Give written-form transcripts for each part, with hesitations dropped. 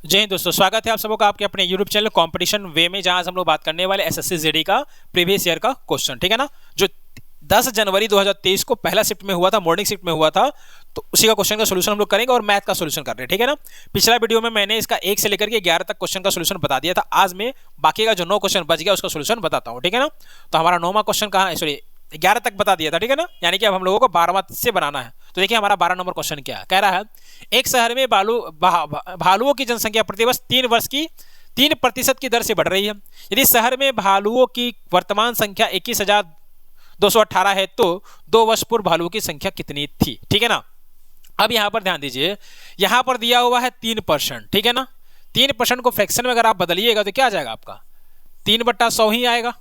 जय हिंद दोस्तों, स्वागत है आप सबका आपके अपने यूट्यूब चैनल कंपटीशन वे में, जहां हम लोग बात करने वाले एसएससी जीडी का प्रीवियस ईयर का क्वेश्चन। ठीक है ना, जो 10 जनवरी 2023 को पहला शिफ्ट में हुआ था, मॉर्निंग शिफ्ट में हुआ था, तो उसी का क्वेश्चन का सोल्यूशन हम लोग करेंगे और मैथ का सोल्यूशन कर रहे हैं। ठीक है ना, पिछला वीडियो में मैंने इसका 1 से लेकर के 11 तक क्वेश्चन का सोल्यूशन बता दिया था। आज मैं बाकी का जो 9 क्वेश्चन बच गया उसका सोल्यूशन बताता हूँ। ठीक है ना, तो हमारा 9वां क्वेश्चन कहाँ है, सॉरी 11 तक बता दिया था। ठीक है ना, यानी कि अब हम लोगों को 12वां से बनाना है। तो देखिए हमारा 12 नंबर क्वेश्चन क्या है, कह रहा है एक शहर में भालुओं की जनसंख्या प्रतिवर्ष 3 वर्ष की 3% की दर से बढ़ रही है। यदि शहर में भालुओं की वर्तमान संख्या 21,218 है तो 2 वर्ष पूर्व भालुओं की संख्या कितनी थी। ठीक है ना, अब यहां पर ध्यान दीजिए, यहां पर दिया हुआ है 3%। ठीक है ना, 3% को फ्रैक्शन में अगर आप बदलिएगा तो क्या आ जाएगा आपका 3/100 ही आएगा।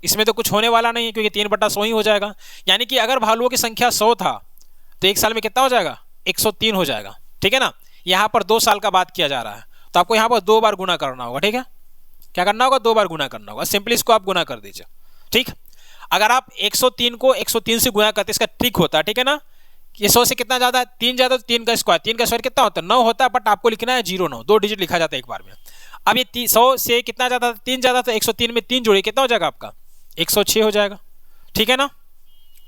इसमें तो कुछ होने वाला नहीं है क्योंकि 3/100 ही हो जाएगा। यानी कि अगर भालुओं की संख्या 100 था तो एक साल में कितना हो जाएगा 103 हो जाएगा। ठीक है ना, यहाँ पर 2 साल का बात किया जा रहा है तो आपको यहाँ पर 2 बार गुना करना होगा। ठीक है, क्या करना होगा 2 बार गुना करना होगा। सिंपली इसको आप गुना कर दीजिए। ठीक, अगर आप 103 को 103 से गुना करते इसका ट्रिक होता है। ठीक है ना, ये 100 से कितना ज्यादा है 3 ज्यादा, तो 3 का स्क्वायर कितना होता है 9 होता है, बट आपको लिखना है 0 2 डिजिट लिखा जाता है एक बार में। अब ये 100 से कितना ज्यादा 3 ज्यादा, तो 103 में 3 जोड़िए कितना हो जाएगा आपका 106 हो जाएगा। ठीक है ना,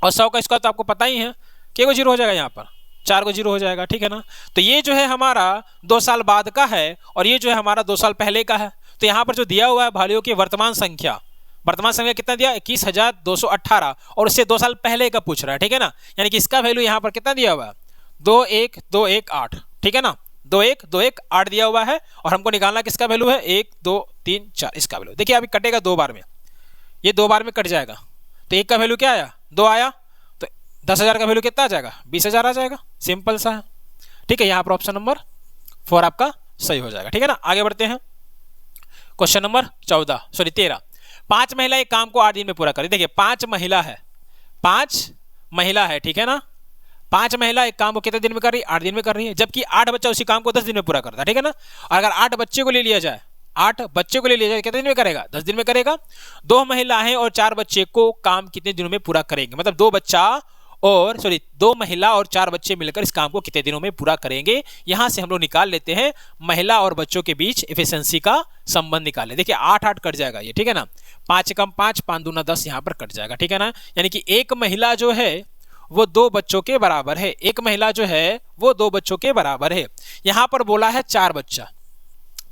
और 100 का स्क्वायर तो आपको पता ही है कि वो 0 हो जाएगा, यहाँ पर 4 को 0 हो जाएगा। ठीक है ना, तो ये जो है हमारा 2 साल बाद का है और ये जो है हमारा 2 साल पहले का है। तो यहाँ पर जो दिया हुआ है भालुओं की वर्तमान संख्या कितना दिया 21,218 और उससे 2 साल पहले का पूछ रहा है। ठीक है ना, यानी कि इसका वैल्यू यहाँ पर कितना दिया हुआ है 21218। ठीक है ना, 21218 दिया हुआ है और हमको निकालना किसका वैल्यू है 1 2 3 4 इसका वैल्यू। देखिए अभी कटेगा 2 बार में, ये 2 बार में कट जाएगा तो 1 का वैल्यू क्या आया 2 आया, तो 10,000 का वैल्यू कितना आ जाएगा 20,000 आ जाएगा। सिंपल सा है। ठीक है, यहाँ पर ऑप्शन नंबर 4 आपका सही हो जाएगा। ठीक है ना, आगे बढ़ते हैं क्वेश्चन नंबर 13। 5 महिला एक काम को 8 दिन में पूरा करें। देखिए 5 महिला है। ठीक है ना, 5 महिला एक काम को कितने दिन में कर रही है 8 दिन में कर रही है, जबकि 8 बच्चा उसी काम को 10 दिन में पूरा करता है। ठीक है ना, और अगर 8 बच्चे को ले लिया जाए कितने दिन में करेगा 10 दिन में करेगा। 2 महिलाएं और 4 बच्चे को काम कितने दिनों में पूरा करेंगे, मतलब 2 महिला और 4 बच्चे मिलकर इस काम को कितने दिनों में पूरा करेंगे। यहां से हम लोग निकाल लेते हैं महिला और बच्चों के बीच एफिशिएंसी का संबंध निकाल ले। देखिए 8 कट जाएगा ये। ठीक है ना, 5 कम 5 5 दूना 10 यहां पर कट जाएगा। ठीक है ना, यानी कि एक महिला जो है वो 2 बच्चों के बराबर है। एक महिला जो है वो 2 बच्चों के बराबर है। यहां पर बोला है 4 बच्चा,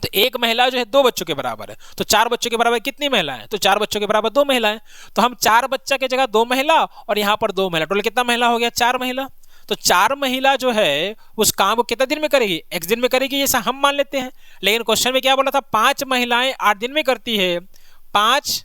तो एक महिला जो है 2 बच्चों के बराबर है, तो 4 बच्चों के बराबर कितनी महिलाएं, तो 4 बच्चों के बराबर 2 महिलाएं। तो हम 4 बच्चा के जगह 2 महिला और यहाँ पर 2 महिला, टोटल कितना महिला हो गया 4 महिला। तो 4 महिला जो है उस काम को कितने दिन में करेगी x दिन में करेगी, ऐसा हम मान लेते हैं। लेकिन क्वेश्चन में क्या बोला था 5 महिलाएं 8 दिन में करती है। 5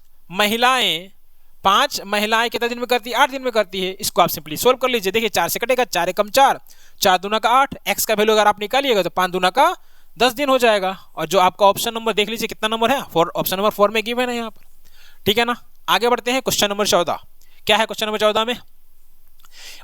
महिलाएं कितने दिन में करती है 8 दिन में करती है। इसको आप सिंपली सोल्व कर लीजिए। देखिए 4 से कटेगा 4 कम 4 4 दूना का 8, x का वैल्यू अगर आप निकालिएगा तो 5 दूना का 10 दिन हो जाएगा। और जो आपका ऑप्शन नंबर देख लीजिए कितना नंबर है ऑप्शन नंबर 4 में गिवन है यहाँ पर। ठीक है ना, आगे बढ़ते हैं क्वेश्चन नंबर 14। क्या है क्वेश्चन नंबर 14 में,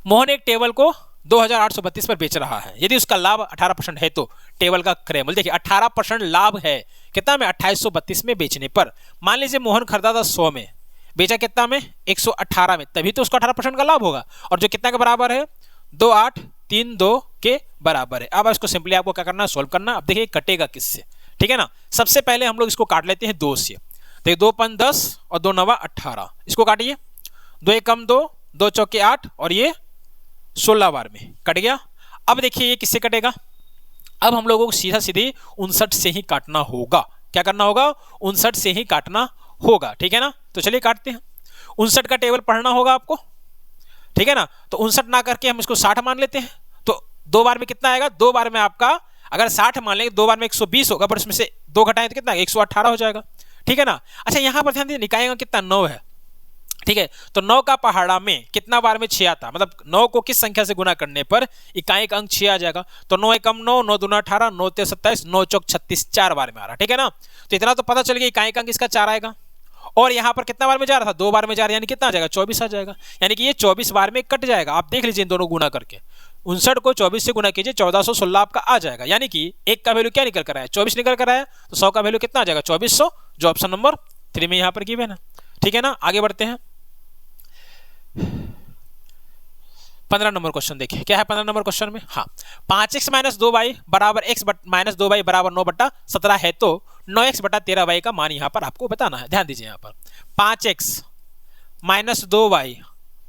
मोहन एक टेबल को 2,832 पर बेच रहा है। यदि उसका लाभ 18% है तो टेबल का क्रय मूल्य, देखिए 18% लाभ है कितना में 2832 में बेचने पर। मान लीजिए मोहन खरीदा था 100 में, बेचा कितना में 118 में, तभी तो उसका 18% का लाभ होगा। और जो कितना के बराबर है 2832 के बराबर है। अब इसको सिंपली आपको क्या करना है सोल्व करना। अब देखिए कटेगा किससे। ठीक है ना, सबसे पहले हम लोग इसको काट लेते हैं 2 से। देखिए 2 5 10 और 2 9 18, इसको काटिए 2 1 कम 2 2 चौके 8 और ये 16 बार में कट गया। अब देखिए ये किससे कटेगा, अब हम लोगों को सीधा सीधी 59 से ही काटना होगा। क्या करना होगा 59 से ही काटना होगा। ठीक है ना, तो चलिए काटते हैं। 59 का टेबल पढ़ना होगा आपको। ठीक है ना, तो 59 ना करके हम इसको 60 मान लेते हैं। तो 2 बार में कितना आएगा, 2 बार में आपका अगर 60 मान लेंगे 2 बार में 120 होगा, पर इसमें से 2 घटाएं तो कितना 118 हो जाएगा। ठीक है ना, अच्छा यहाँ पर ध्यान दीजिए निकाय अंक कितना 9 है। ठीक है, तो 9 का पहाड़ा में कितना बार में 6 आता, मतलब 9 को किस संख्या से गुना करने पर इकाई अंक 6 आ जाएगा। तो 9 एकम 9 9 दूना 18 9 3 27 9 चौक 36 4 बार में आ रहा। ठीक है ना, तो इतना तो पता चल गया इकाई अंक इसका 4 आएगा। और यहाँ पर कितना बार में जा रहा था 2 बार में जा रहा है, यानी कितना आ जाएगा 24 आ जाएगा। यानी कि ये 24 बार में कट जाएगा। आप देख लीजिए इन दोनों गुना करके 59 को 24 से गुना कीजिए 1416 आपका आ जाएगा। यानी कि एक का वैल्यू क्या निकल कर आया 24 निकल कर आया, तो 100 का वैल्यू कितना आ जाएगा 2400, जो ऑप्शन नंबर 3 में यहाँ पर गिवन है। ठीक है ना, आगे बढ़ते हैं 15 नंबर क्वेश्चन देखिए क्या है 15 नंबर क्वेश्चन में। हाँ, 5x माइनस 2y बराबर x माइनस 2y बराबर 9/17 है तो 9x बटा 13y का मान यहाँ पर आपको बताना है। ध्यान दीजिए यहाँ पर 5x माइनस 2y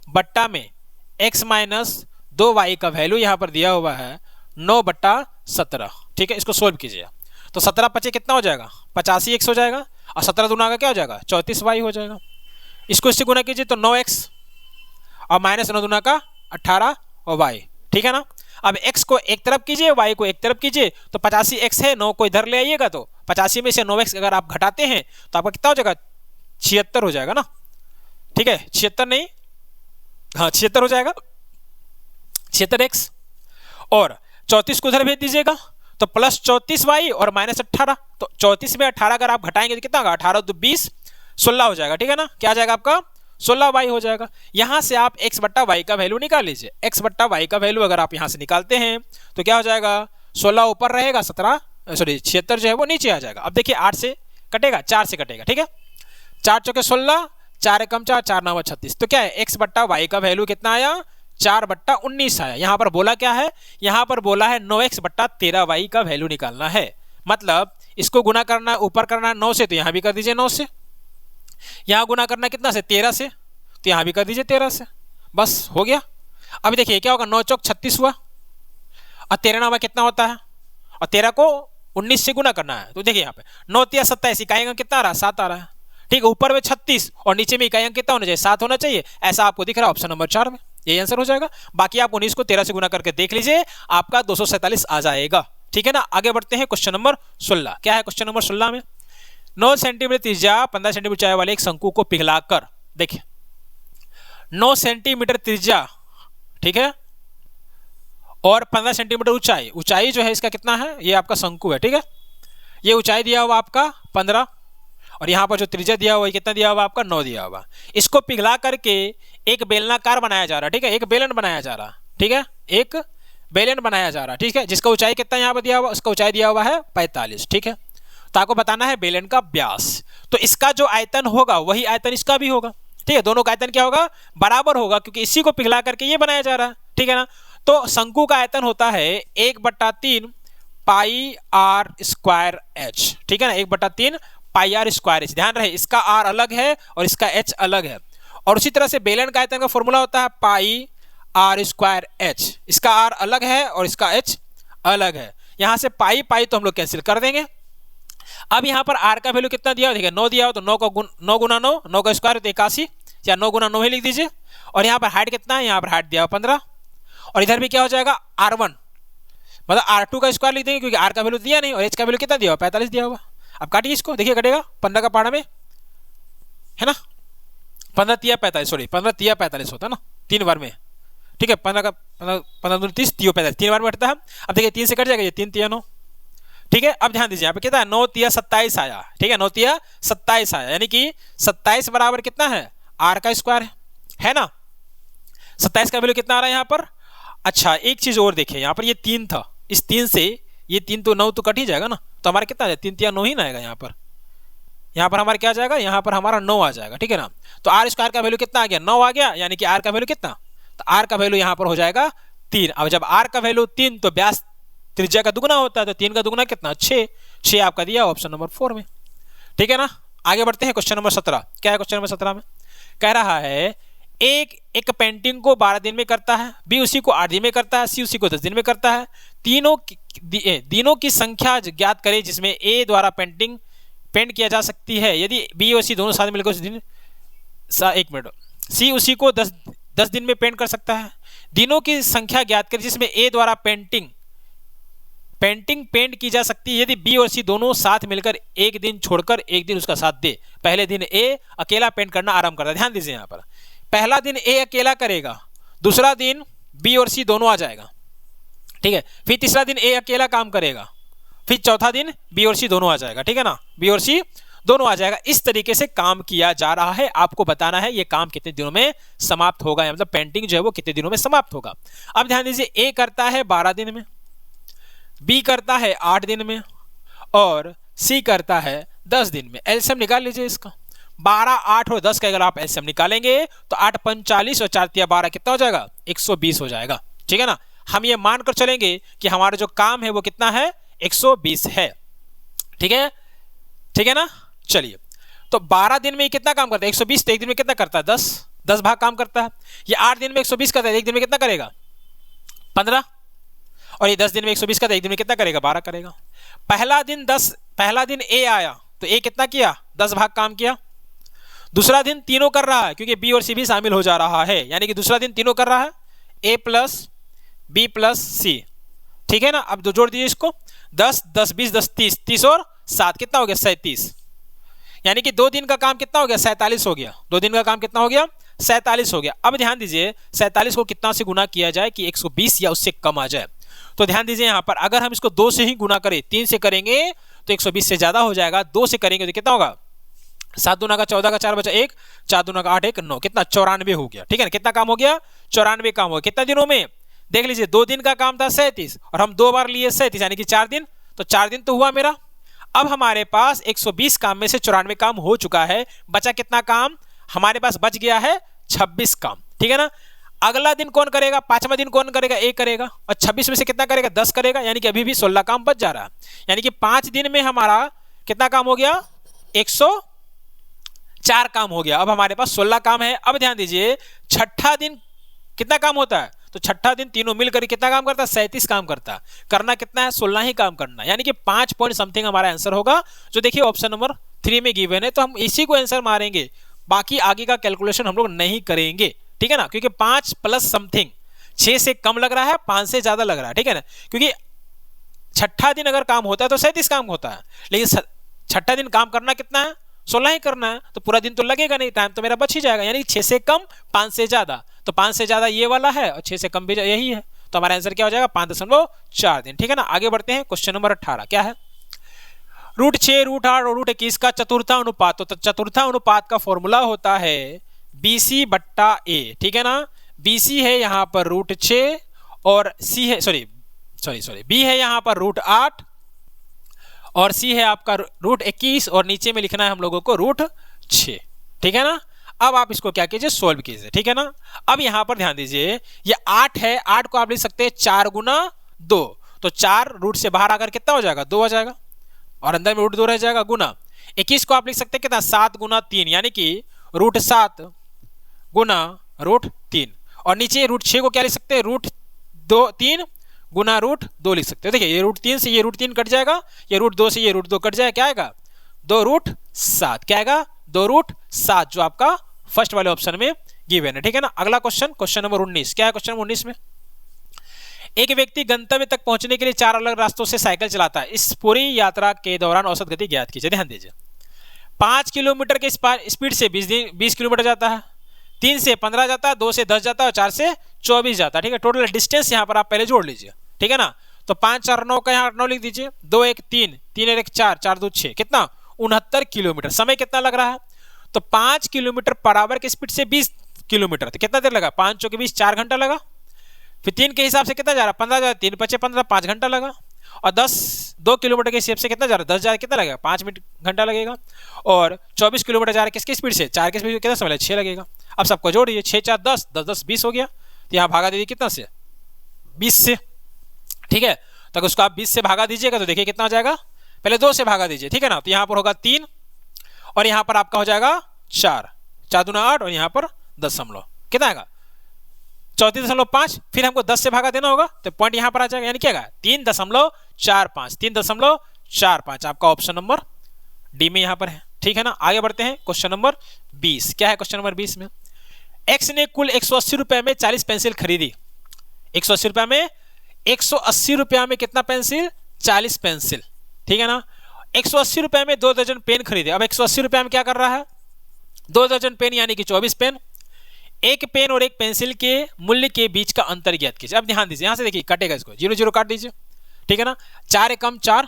बट्टा में x माइनस 2y का वैल्यू यहाँ पर दिया हुआ है 9/17। ठीक है, इसको सोल्व कीजिए तो 17 पचे कितना हो जाएगा 85x हो जाएगा और 17 दूना का क्या हो जाएगा 34y हो जाएगा। इसको इससे गुना कीजिए तो 9x और माइनस 9 दूना का 18 और y। ठीक है ना। अब x को एक तरफ कीजिए y को एक तरफ कीजिए तो 85x है, 9 को इधर ले आइएगा तो 85 में से 9x अगर आप घटाते हैं तो आपका कितना हो जाएगा 76 हो जाएगा ना। ठीक है, 76 नहीं, हाँ 76 हो जाएगा 76x और 34 को उधर भेज दीजिएगा तो प्लस 34y और माइनस 18 तो 34 में 18 अगर आप घटाएंगे तो कितना होगा 18 तो 20 16 हो जाएगा। ठीक है ना, क्या आ जाएगा आपका 16y हो जाएगा। यहां से आप x बट्टा y का वैल्यू निकाल लीजिए। x बट्टा y का वैल्यू अगर आप यहां से निकालते हैं तो क्या हो जाएगा 16 ऊपर रहेगा 76 जो है वो नीचे आ जाएगा। अब देखिए 8 से कटेगा 4 से कटेगा। ठीक है, 4 चौके 16, 4 एकम 4, 4 9 36 तो क्या है x बट्टा y का वैल्यू कितना आया 4/19 आया। यहां पर बोला क्या है, यहां पर बोला है 9x बट्टा 13y का वैल्यू निकालना है। मतलब इसको गुना करना ऊपर करना 9 से तो यहां भी कर दीजिए 9 से, यहां गुना करना कितना से 13 से तो यहां भी कर दीजिए 13 से, बस हो गया। अब देखिए क्या होगा 9 चौक 36 हुआ और 13 9 कितना होता है और 13 को 19 से गुना करना है तो देखिए यहाँ पे 9 3 27 इकाई अंक कितना आ रहा है 7 आ रहा है। ठीक है, ऊपर में 36 और नीचे में इकाई अंक कितना होना चाहिए 7 होना चाहिए, ऐसा आपको दिख रहा है ऑप्शन नंबर 4 में, यही आंसर हो जाएगा। बाकी आप 19 को 13 से गुना करके देख लीजिए आपका 247 आ जाएगा। ठीक है ना, आगे बढ़ते हैं क्वेश्चन नंबर 16। क्या है क्वेश्चन नंबर 16 में 9 सेंटीमीटर त्रिज्या 15 सेंटीमीटर ऊंचाई वाले एक शंकु को पिघलाकर, देखिए 9 सेंटीमीटर त्रिज्या, ठीक है, और 15 सेंटीमीटर ऊंचाई, ऊंचाई जो है इसका कितना है ये आपका शंकु है। ठीक है, ये ऊंचाई दिया हुआ आपका 15 और यहां पर जो त्रिज्या दिया हुआ है कितना दिया हुआ आपका 9 दिया हुआ। इसको पिघला करके एक बेलनाकार बनाया जा रहा है। ठीक है, एक बेलन बनाया जा रहा है। ठीक है, एक बेलन बनाया जा रहा है। ठीक है, जिसका ऊंचाई कितना यहां पर दिया हुआ, उसका ऊंचाई दिया हुआ है 45। ठीक है, तो आपको बताना है बेलन का व्यास, तो इसका जो आयतन होगा वही आयतन इसका भी होगा। ठीक है, दोनों का आयतन क्या होगा बराबर होगा क्योंकि इसी को पिघला करके ये बनाया जा रहा है। ठीक है ना, तो शंकु का आयतन होता है 1/3 पाई आर स्क्वायर एच। ठीक है ना, 1/3 पाई आर स्क्वायर एच। ध्यान रहे इसका आर अलग है और इसका एच अलग है। और उसी तरह से बेलन का आयतन का फॉर्मूला होता है पाई आर स्क्वायर एच, इसका आर अलग है और इसका एच अलग है। यहां से पाई पाई तो हम लोग कैंसिल कर देंगे। अब यहां पर आर का वैल्यू कितना दिया हो, देखिए 9 दिया हो तो 9 गुना 9, 9 का स्क्वायर तो 81 या 9 गुना 9 ही लिख दीजिए। और यहाँ पर हाइट कितना है, यहाँ पर हाइट दिया हो 15 और इधर भी क्या हो जाएगा R1 मतलब R2 का स्क्वायर लिख देंगे क्योंकि R का वैल्यू दिया नहीं और H का वैल्यू कितना दिया हुआ 45 दिया हुआ। अब काटिए इसको, देखिए कटेगा 15 का पहाड़ा में है ना, 15 तिया 45, सॉरी 15 तिया 45 होता है ना 3 बार में। ठीक है, 15 का 15 30 तियो 45 3 बार में कटता है। अब देखिए 3 से कट जाएगा, ये 3 तिया 9। ठीक है, अब ध्यान दीजिए यहाँ पे कितना है 9 तिया 27 आया। ठीक है, 9 तिया 27 आया, यानी कि 27 बराबर कितना है R का स्क्वायर है ना। 27 का वैल्यू कितना आ रहा है यहाँ पर। अच्छा एक चीज और देखिए, यहाँ पर ये 3 था, इस 3 से ये 3 तो 9 तो कट ही जाएगा ना, तो हमारा कितना है 3 तिया 9 ही ना आएगा। यहाँ पर हमारा क्या आ जाएगा, यहाँ पर हमारा 9 आ जाएगा। ठीक है ना, तो आर स्क्वायर का वैल्यू कितना आ गया 9 आ गया, यानी कि आर का वैल्यू कितना, तो आर का वैल्यू यहाँ पर हो जाएगा 3। अब जब आर का वैल्यू 3 तो व्यास त्रिज्या का दुगुना होता है, तो 3 का दुगुना कितना 6 आपका दिया ऑप्शन नंबर 4 में। ठीक है ना, आगे बढ़ते हैं क्वेश्चन नंबर 17। क्या है क्वेश्चन नंबर 17 में, कह रहा है एक पेंटिंग को 12 दिन में करता है, बी उसी को 8 दिन में करता है, सी उसी को 10 दिन में करता है। दिनों की संख्या ज्ञात करें जिसमें ए द्वारा पेंट किया जा सकती है यदि बी और सी दोनों साथ मिलकर उस दिन 1 मिनट सी उसी को 10 दिन में पेंट कर सकता है। दिनों की संख्या ज्ञात करें जिसमें ए द्वारा पेंट की जा सकती है यदि बी और सी दोनों साथ मिलकर एक दिन छोड़कर एक दिन उसका साथ दे। पहले दिन ए अकेला पेंट करना आरंभ करता है। ध्यान दीजिए यहाँ पर पहला दिन ए अकेला करेगा, दूसरा दिन बी और सी दोनों आ जाएगा। ठीक है, फिर तीसरा दिन ए अकेला काम करेगा, फिर चौथा दिन बी और सी दोनों आ जाएगा। ठीक है ना, बी और सी दोनों आ जाएगा। इस तरीके से काम किया जा रहा है। आपको बताना है ये काम कितने दिनों में समाप्त होगा, मतलब पेंटिंग जो है वो कितने दिनों में समाप्त होगा। अब ध्यान दीजिए ए करता है 12 दिन में, बी करता है 8 दिन में और सी करता है 10 दिन में। एलसीएम निकाल लीजिए इसका। 12, 8 और 10 का अगर आप एलसीएम निकालेंगे तो 8 45 और 4 तिया 12 कितना हो जाएगा? 120 हो जाएगा। ठीक है ना, हम ये मानकर चलेंगे कि हमारा जो काम है वो कितना है? 120 है। ठीक है, ठीक है ना। चलिए, तो 12 दिन में ये कितना काम करता है? 120, तो एक दिन में कितना करता है? 10 भाग काम करता है। ये 8 दिन में 120 करता है, एक दिन में कितना करेगा? 15। और ये 10 दिन में 120 करता है, एक दिन में कितना करेगा? 12 करेगा। पहला दिन ए आया तो ए कितना किया? 10 भाग काम किया। दूसरा दिन तीनों कर रहा है क्योंकि बी और सी भी शामिल हो जा रहा है, यानी कि दूसरा दिन तीनों कर रहा है, ए प्लस बी प्लस सी। ठीक है ना, अब दो जोड़ दीजिए इसको, 10 10 20 10 30, 30 और 7 कितना हो गया? 37। यानी कि 2 दिन का काम कितना हो गया? 47 हो गया। 2 दिन का काम कितना हो गया? 47 हो गया। अब ध्यान दीजिए 47 को कितना से गुना किया जाए कि 120 या उससे कम आ जाए। तो ध्यान दीजिए यहां पर अगर हम इसको 2 से ही गुना करें, 3 से करेंगे तो 120 से ज्यादा हो जाएगा, 2 से करेंगे तो कितना होगा? 7 दूना का 14 का 4 बचा 1, 4 दूना का 8 1 9, कितना? 94 हो गया। ठीक है ना, कितना काम हो गया? 94 काम हो गया। कितना दिनों में? देख लीजिए, 2 दिन का काम था 37 और हम 2 बार लिए 37, यानी कि 4 दिन, तो 4 दिन तो हुआ मेरा। अब हमारे पास 120 काम में से 94 काम हो चुका है, बचा कितना काम? हमारे पास बच गया है 26 काम। ठीक है ना, अगला दिन कौन करेगा? 5वां दिन कौन करेगा? ए करेगा। और 26 में से कितना करेगा? 10 करेगा, यानी कि अभी भी 16 काम बच जा रहा है। यानी कि 5 दिन में हमारा कितना काम हो गया? 104 काम हो गया। अब हमारे पास 16 काम है। अब ध्यान दीजिए, छठा दिन कितना काम होता है? तो छठा दिन तीनों मिलकर कितना काम करता है? 37 काम करता है। करना कितना है? 16 ही काम करना, यानी कि 5 पॉइंट समथिंग हमारा आंसर होगा, जो देखिए ऑप्शन नंबर 3 में गिवन है। तो हम इसी को आंसर मारेंगे, बाकी आगे का कैलकुलेशन हम लोग नहीं करेंगे। ठीक है ना, क्योंकि 5 प्लस समथिंग 6 से कम लग रहा है, 5 से ज्यादा लग रहा है। ठीक है ना, क्योंकि छठा दिन अगर काम होता है तो 37 काम होता है, लेकिन छठा दिन काम करना कितना है? 16 ही करना है, तो पूरा दिन तो लगेगा नहीं, टाइम तो मेरा बच ही जाएगा। यानी 6 से कम 5 से ज्यादा, तो 5 से ज्यादा ये वाला है और 6 से कम भी यही है, तो हमारा आंसर क्या हो जाएगा? 5.4 दिन। ठीक है ना, आगे बढ़ते हैं। क्वेश्चन नंबर 18 क्या है? √6, √8 और √21 का चतुर्था अनुपात। तो चतुर्था अनुपात का फॉर्मूला होता है BC बट्टा A। ठीक है ना, BC है यहाँ पर √6 और C है सॉरी B है यहाँ पर √8 और C है आपका √21 और नीचे में लिखना है हम लोगों को √6। ठीक है ना, अब आप इसको क्या कीजिए? सोल्व कीजिए। ठीक है ना, अब यहां पर ध्यान दीजिए, ये 8 है, 8 को आप लिख सकते हैं 4 गुना 2, तो 4 रूट से बाहर आकर कितना हो जाएगा? 2 आ जाएगा और अंदर में √2 रह जाएगा गुना। 21 को आप लिख सकते हैं कितना? 7 गुना 3, यानी कि √7 गुना √3 और नीचे √6 को क्या लिख सकते हैं? √3 गुना √2 लिख सकते हैं। देखिए ये √3 से ये √3 कट जाएगा, ये √2 से ये √2 कट जाएगा, क्या आएगा? 2√7। क्या आएगा? 2√7, जो आपका फर्स्ट वाले ऑप्शन में गिवन है। ठीक है ना, अगला क्वेश्चन, क्वेश्चन नंबर 19 क्या है? क्वेश्चन नंबर 19 में एक व्यक्ति गंतव्य तक पहुंचने के लिए 4 अलग रास्तों से साइकिल चलाता है। इस पूरी यात्रा के दौरान औसत गति ज्ञात कीजिए। ध्यान दीजिए, 5 किलोमीटर के स्पीड से 20 किलोमीटर जाता है, 3 से 15 जाता है, 2 से 10 जाता है और 4 से 24 जाता है। ठीक है, टोटल डिस्टेंस यहाँ पर आप पहले जोड़ लीजिए। ठीक है ना, तो 5 4 9 का यहाँ 9 लिख दीजिए, 2 1 3 3 1 4 4 2 6, कितना? 69 किलोमीटर। समय कितना लग रहा है? तो 5 किलोमीटर पर आवर की स्पीड से 20 किलोमीटर, तो कितना देर लगा? 5 के बीच 4 घंटा लगा। फिर 3 के हिसाब से कितना जा रहा है? 15 जा रहा है, 3 5 15, 5 घंटा लगा। और 2 किलोमीटर के हिसाब से कितना जा रहा है? 10 जा रहा है, कितना लगेगा? 5 मिनट घंटा लगेगा। और 24 किलोमीटर जा रहा है किसकी स्पीड से? 4 की स्पीड से, कितना समय लगेगा? 6 लगेगा। अब सबको जोड़िए, 6 4 10 10 10 20 हो गया, तो यहाँ भागा दीजिए कितना से? 20 से। ठीक है, तो अगर उसको आप 20 से भागा दीजिएगा तो देखिए कितना हो जाएगा? पहले 2 से भागा दीजिए। ठीक है ना, तो यहाँ पर होगा 3 और यहाँ पर आपका हो जाएगा 4 4 दूना 8 और यहाँ पर 10 कितना आएगा? 34.5। फिर हमको 10 से भागा देना होगा, तो पॉइंट यहाँ पर आ जाएगा, यानी क्या आएगा? 3.45 3.45 आपका ऑप्शन नंबर डी में यहाँ पर है। ठीक है ना, आगे बढ़ते हैं। क्वेश्चन नंबर 20 क्या है? क्वेश्चन नंबर 20 में एक्स ने कुल 180 रुपए में 40 पेंसिल खरीदी। 180 रुपए में 180 रुपया में कितना पेंसिल? 40 पेंसिल। ठीक है ना, 180 रुपए में 2 दर्जन पेन खरीदे। अब 180 रुपए में क्या कर रहा है? 2 दर्जन पेन यानी कि 24 पेन। एक पेन और एक पेंसिल के मूल्य के बीच का अंतर ज्ञात कीजिए। अब ध्यान दीजिए, यहां से देखिए कटेगा, इसको 0 0 काट दीजिए। ठीक है ना, 4 एकम 4।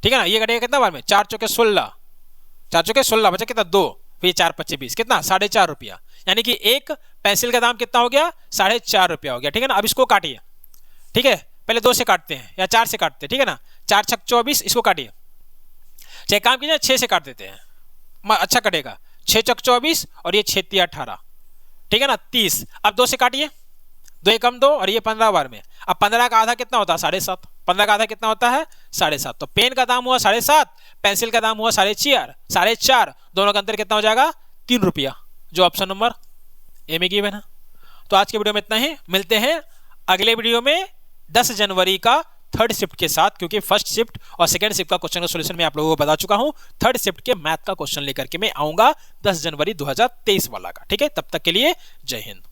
ठीक है ना, ये कटेगा कितना बार में? 4 चौके 16, 4 चौके 16 बचा कितना? 2, फिर 4 5 20, कितना? 4.5 रुपया। यानी कि एक पेंसिल का दाम कितना हो गया? 4.5 रुपया हो गया। ठीक है ना, अब इसको काटिए। ठीक है, पहले 2 से काटते हैं या 4 से काटते हैं। ठीक है ना, 4 6 24, इसको काटिए। चाहे काम कीजिए 6 से काट देते हैं, अच्छा कटेगा। 6 चौक 24 और ये 6 तिया 18, ठीक है ना, 30। अब 2 से काटिए, 2 एकम 2 और ये 15 बार में। अब 15 का आधा कितना होता है 7.5, 15 का आधा कितना होता है 7.5। तो पेन का दाम हुआ 7.5, पेंसिल का दाम हुआ 4.5, दोनों का अंतर कितना हो जाएगा 3 रुपया, जो ऑप्शन नंबर ए में गिवन है। तो आज के वीडियो में इतना ही, मिलते हैं अगले वीडियो में 10 जनवरी का थर्ड शिफ्ट के साथ, क्योंकि फर्स्ट शिफ्ट और सेकंड शिफ्ट का क्वेश्चन का सॉल्यूशन मैं आप लोगों को बता चुका हूं। थर्ड शिफ्ट के मैथ का क्वेश्चन लेकर के मैं आऊंगा 10 जनवरी 2023 वाला का, ठीक है। तब तक के लिए जय हिंद।